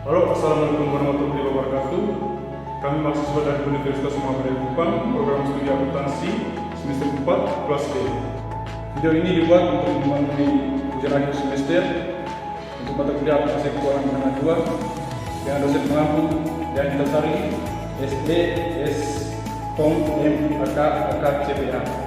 Halo, Assalamualaikum warahmatullahi wabarakatuh. Kami mahasiswa dari Universitas Muhammadiyah Kupang, program studi akuntansi semester 4 kelas D. Video ini dibuat untuk memenuhi ujian akhir semester untuk mata kuliah aplikasi keuangan menengah 2 dengan dosen pengampu dan Tasari SD S Tom M AK CPA.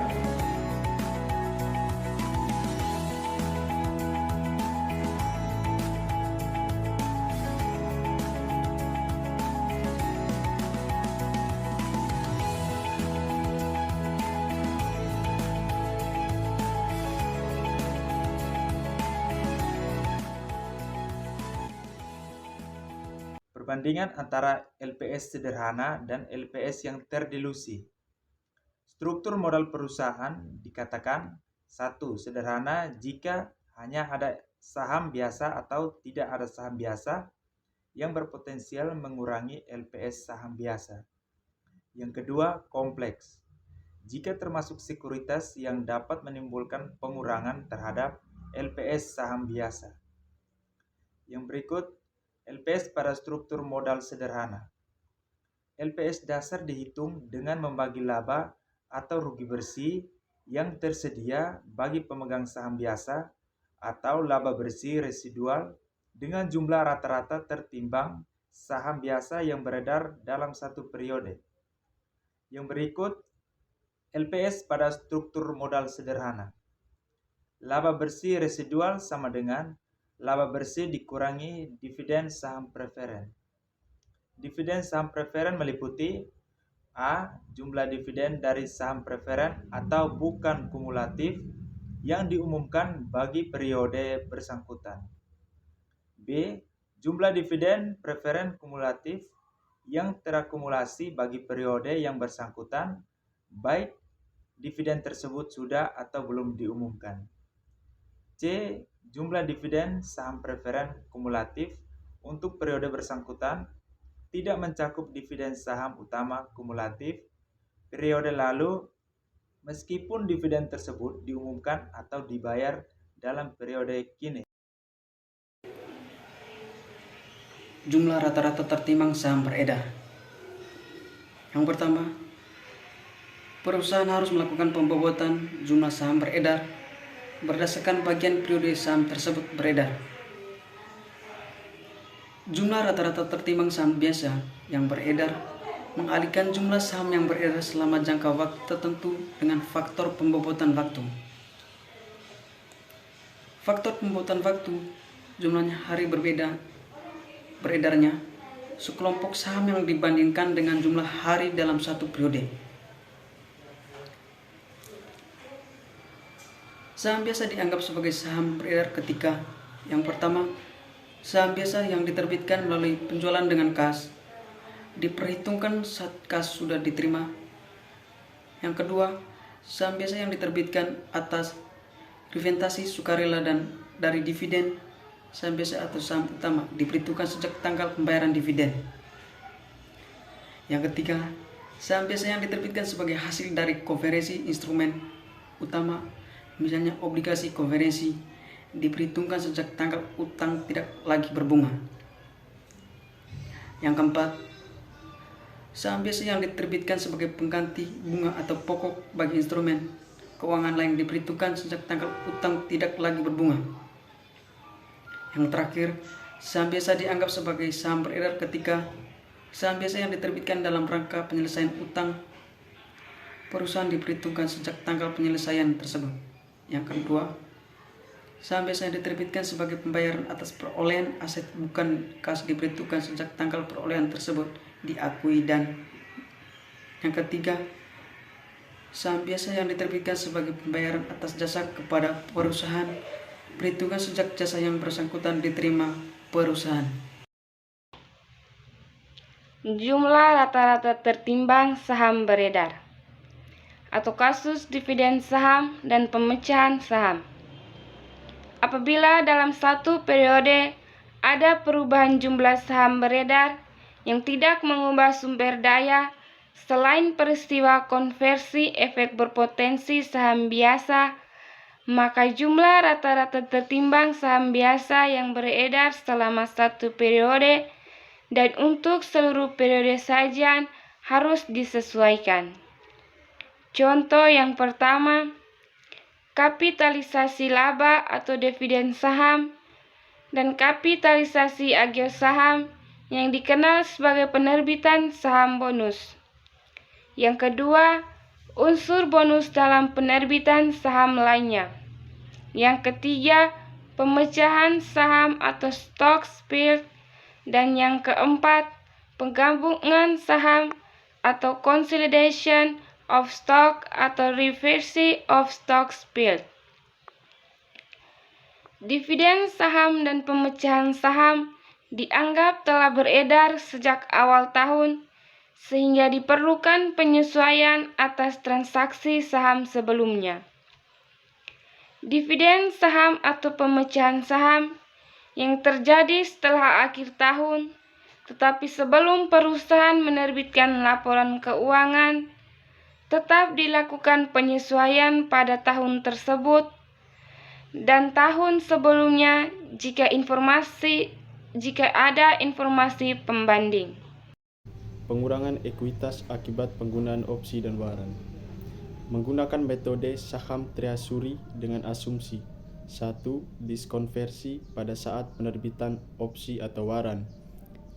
Perbandingan antara LPS sederhana dan LPS yang terdilusi. Struktur modal perusahaan dikatakan 1. Sederhana jika hanya ada saham biasa atau tidak ada saham biasa yang berpotensial mengurangi LPS saham biasa. Yang kedua, kompleks. Jika termasuk sekuritas yang dapat menimbulkan pengurangan terhadap LPS saham biasa. Yang berikut, LPS pada struktur modal sederhana. LPS dasar dihitung dengan membagi laba atau rugi bersih yang tersedia bagi pemegang saham biasa atau laba bersih residual dengan jumlah rata-rata tertimbang saham biasa yang beredar dalam satu periode. Yang berikut, LPS pada struktur modal sederhana. Laba bersih residual sama dengan laba bersih dikurangi dividen saham preferen. Dividen saham preferen meliputi A. Jumlah dividen dari saham preferen atau bukan kumulatif yang diumumkan bagi periode bersangkutan. B. Jumlah dividen preferen kumulatif yang terakumulasi bagi periode yang bersangkutan, baik dividen tersebut sudah atau belum diumumkan. C. Jumlah dividen saham preferen kumulatif untuk periode bersangkutan tidak mencakup dividen saham utama kumulatif periode lalu meskipun dividen tersebut diumumkan atau dibayar dalam periode kini. Jumlah rata-rata tertimbang saham beredar. Yang pertama, perusahaan harus melakukan pembobotan jumlah saham beredar berdasarkan bagian periode saham tersebut beredar. Jumlah rata-rata tertimbang saham biasa yang beredar mengalihkan jumlah saham yang beredar selama jangka waktu tertentu dengan faktor pembobotan waktu. Faktor pembobotan waktu jumlahnya hari beredarnya sekelompok saham yang dibandingkan dengan jumlah hari dalam satu periode. Saham biasa dianggap sebagai saham beredar ketika yang pertama, saham biasa yang diterbitkan melalui penjualan dengan kas diperhitungkan saat kas sudah diterima. Yang kedua, saham biasa yang diterbitkan atas reventasi sukarela dan dari dividen saham biasa atau saham utama diperhitungkan sejak tanggal pembayaran dividen. Yang ketiga, saham biasa yang diterbitkan sebagai hasil dari konversi instrumen utama, misalnya obligasi konversi, diperhitungkan sejak tanggal utang tidak lagi berbunga. Yang keempat, saham biasa yang diterbitkan sebagai pengganti bunga atau pokok bagi instrumen keuangan lain diperhitungkan sejak tanggal utang tidak lagi berbunga. Yang terakhir, saham biasa dianggap sebagai saham beredar ketika saham biasa yang diterbitkan dalam rangka penyelesaian utang perusahaan diperhitungkan sejak tanggal penyelesaian tersebut. Yang kedua, saham biasa yang diterbitkan sebagai pembayaran atas perolehan aset bukan kas diperhitungkan sejak tanggal perolehan tersebut diakui. Dan yang ketiga, saham biasa yang diterbitkan sebagai pembayaran atas jasa kepada perusahaan perhitungan sejak jasa yang bersangkutan diterima perusahaan. Jumlah rata-rata tertimbang saham beredar atau kasus dividen saham dan pemecahan saham. Apabila dalam satu periode ada perubahan jumlah saham beredar yang tidak mengubah sumber daya selain peristiwa konversi efek berpotensi saham biasa, maka jumlah rata-rata tertimbang saham biasa yang beredar selama satu periode dan untuk seluruh periode sajian harus disesuaikan. Contoh yang pertama, kapitalisasi laba atau dividen saham dan kapitalisasi agio saham yang dikenal sebagai penerbitan saham bonus. Yang kedua, unsur bonus dalam penerbitan saham lainnya. Yang ketiga, pemecahan saham atau stock split. Dan yang keempat, penggabungan saham atau consolidation of stock atau reverse of stock split. Dividen saham dan pemecahan saham dianggap telah beredar sejak awal tahun, sehingga diperlukan penyesuaian atas transaksi saham sebelumnya. Dividen saham atau pemecahan saham yang terjadi setelah akhir tahun, tetapi sebelum perusahaan menerbitkan laporan keuangan, tetap dilakukan penyesuaian pada tahun tersebut dan tahun sebelumnya jika ada informasi pembanding. Pengurangan ekuitas akibat penggunaan opsi dan waran. Menggunakan metode saham treasury dengan asumsi 1. Diskonversi pada saat penerbitan opsi atau waran.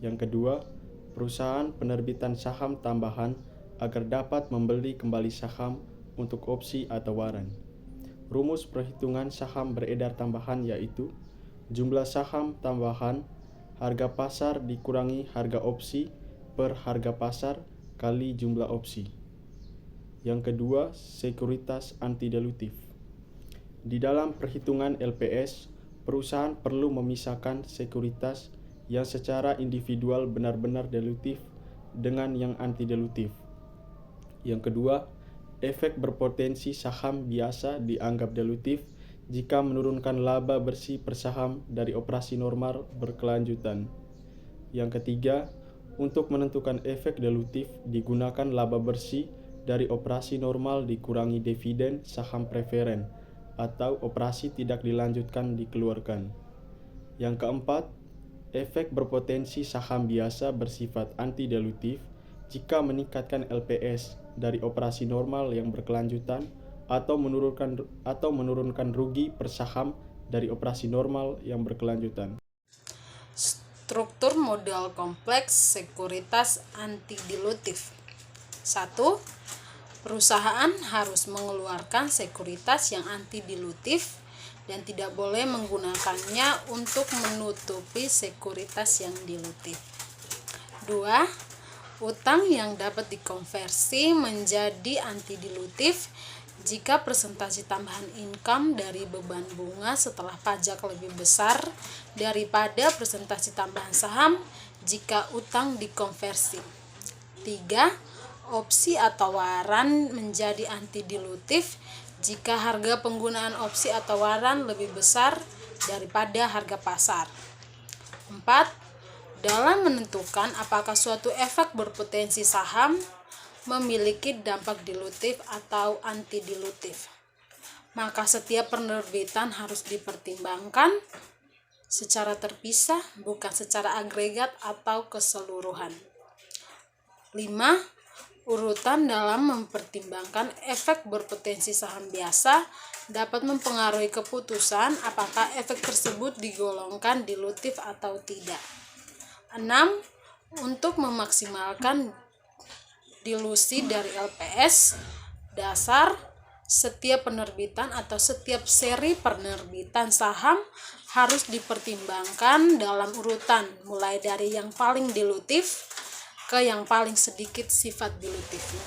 Yang kedua, perusahaan penerbitan saham tambahan agar dapat membeli kembali saham untuk opsi atau waran. Rumus perhitungan saham beredar tambahan yaitu jumlah saham tambahan harga pasar dikurangi harga opsi per harga pasar kali jumlah opsi. Yang kedua, sekuritas antidilutif. Di dalam perhitungan LPS, perusahaan perlu memisahkan sekuritas yang secara individual benar-benar dilutif dengan yang antidilutif. Yang kedua, efek berpotensi saham biasa dianggap dilutif jika menurunkan laba bersih per saham dari operasi normal berkelanjutan. Yang ketiga, untuk menentukan efek dilutif digunakan laba bersih dari operasi normal dikurangi dividen saham preferen atau operasi tidak dilanjutkan dikeluarkan. Yang keempat, efek berpotensi saham biasa bersifat anti-dilutif jika meningkatkan LPS dari operasi normal yang berkelanjutan atau menurunkan rugi per saham dari operasi normal yang berkelanjutan. Struktur modal kompleks sekuritas antidilutif. 1. Perusahaan harus mengeluarkan sekuritas yang antidilutif dan tidak boleh menggunakannya untuk menutupi sekuritas yang dilutif. 2. Utang yang dapat dikonversi menjadi antidilutif jika persentase tambahan income dari beban bunga setelah pajak lebih besar daripada persentase tambahan saham jika utang dikonversi. 3. Opsi atau waran menjadi antidilutif jika harga penggunaan opsi atau waran lebih besar daripada harga pasar. 4. Dalam menentukan apakah suatu efek berpotensi saham memiliki dampak dilutif atau antidilutif, maka setiap penerbitan harus dipertimbangkan secara terpisah, bukan secara agregat atau keseluruhan. 5. Urutan dalam mempertimbangkan efek berpotensi saham biasa dapat mempengaruhi keputusan apakah efek tersebut digolongkan dilutif atau tidak. 6. Untuk memaksimalkan dilusi dari LPS dasar, setiap penerbitan atau setiap seri penerbitan saham harus dipertimbangkan dalam urutan mulai dari yang paling dilutif ke yang paling sedikit sifat dilutifnya.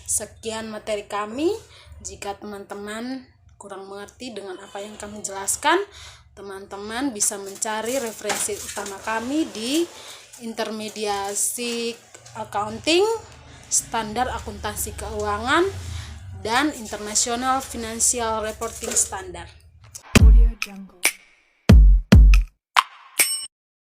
Sekian materi kami. Jika teman-teman kurang mengerti dengan apa yang kami jelaskan, teman-teman bisa mencari referensi utama kami di Intermediasi Accounting, Standar Akuntansi Keuangan, dan International Financial Reporting Standard. Audio Jungle.